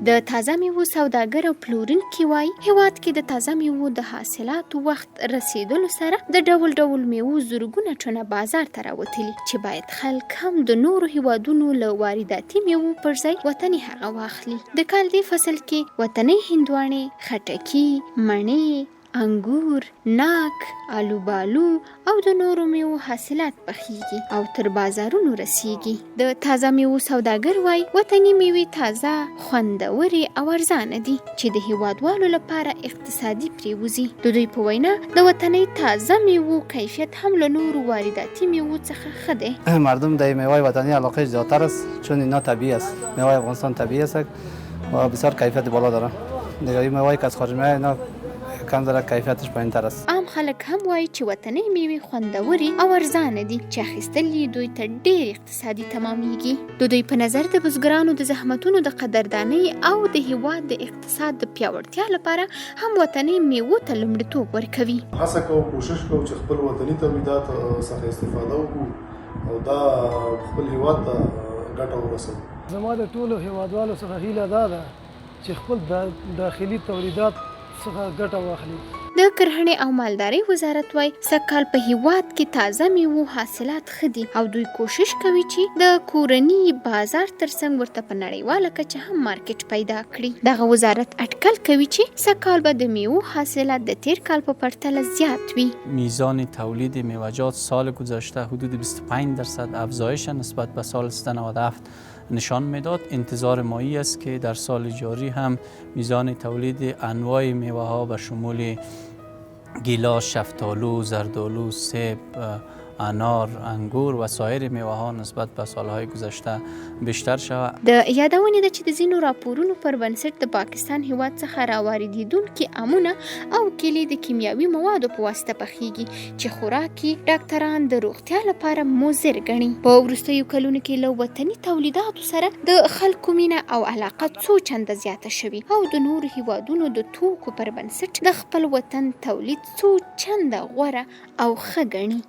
د تازه میوو سوداګر او پلورونکي وایي هیواد کې د تازه میوو د حاصلاتو وخت رسیدلو سره د ډول ډول میوو زرګونه ټنه بازار ته راوتلي چې باید خلک هم د نورو هیوادونو له وارداتي میوو پر ځای وطني هغه واخلي. د کال دې فصل کې وطني هندواڼې، خټکي، مڼې، انګور، ناک، آلوبالو او د نورو میوو حاصلات پخیږي او تر بازارونو رسیږي. د تازه میوو سوداګر وایي وطني میوې تازه، خوندورې او ارزانه دي چې د هیوادوالو لپاره اقتصادي پریوزي. د دوی په وینا د وطني تازه میوو کیفیت هم له نورو وارداتي میوو څخه ښه دی. مردم در میوه وطنی علاقه زیادتر است چون اینا طبیعی است. میوه افغانستان طبیعی است و بسیار کیفیت بالا داره. دیگه میوه که از خارج میاد اینا کم ذره کیفیتش پایین‌تر است. عام خلک هم وایي چې وطني میوې خوندورې او ارزانه دي چې اخیستل یې دوی ته ډېر اقتصادي تمامېږي. د دوی په نظر د بزګرانو د زحمتونو د قدردانۍ او د هیواد د اقتصاد د پیاوړتیا لپاره هم وطني میوو ته لومړیتوب ورکوي. هڅه کوو، کوشش کوو چې خپل وطني تولیدات څخه استفاده وکړو او دا خپل هیواد ته ګټه ورسوي. زما د ټولو هیوادوالو څخه هیله دا ده چې خپل داخلي تولیدات څخه ګټه واخلي. د کرهڼې او مالدارۍ وزارت وایي سږکال په هیواد کې تازه میوو حاصلات ښه دي او دوی کوشش کوي چې د کورني بازار ترڅنګ ورته په نړیواله کچه هم مارکیټ پیدا کړي. دغه وزارت اټکل کوي چې سږکال به د میوو حاصلات د تیر کال په پرتله زیات وي. میزان تولید میوه‌جات سال گذشته حدود 25% افزایش نسبت به سال 97 نشان میداد. انتظار ما است که در سال جاری هم میزان تولید انواع میوه ها به شمول گیلاس، شفتالو، زردالو، سیب، انار، انگور و سایر میوه ها نسبت به سالهای گذشته بیشتر شود. د یادونې ده چې د ځینو راپورونو پر بنسټ د پاکستان هیواد څخه راواردېدونکي امونه او کیلې د کیمیاوي موادو په واسطه پخیږي چې خوراکي ډاکټران د روغتیا لپاره مضر ګڼي. په وروستیو کلونو کې له وطني تولیداتو سره د خلکو مینه او علاقه څو چنده زیاته شوي او د نورو هیوادونو د توکو پر بنسټ د خپل وطن تولید څو چنده غوره او ښه ګڼي.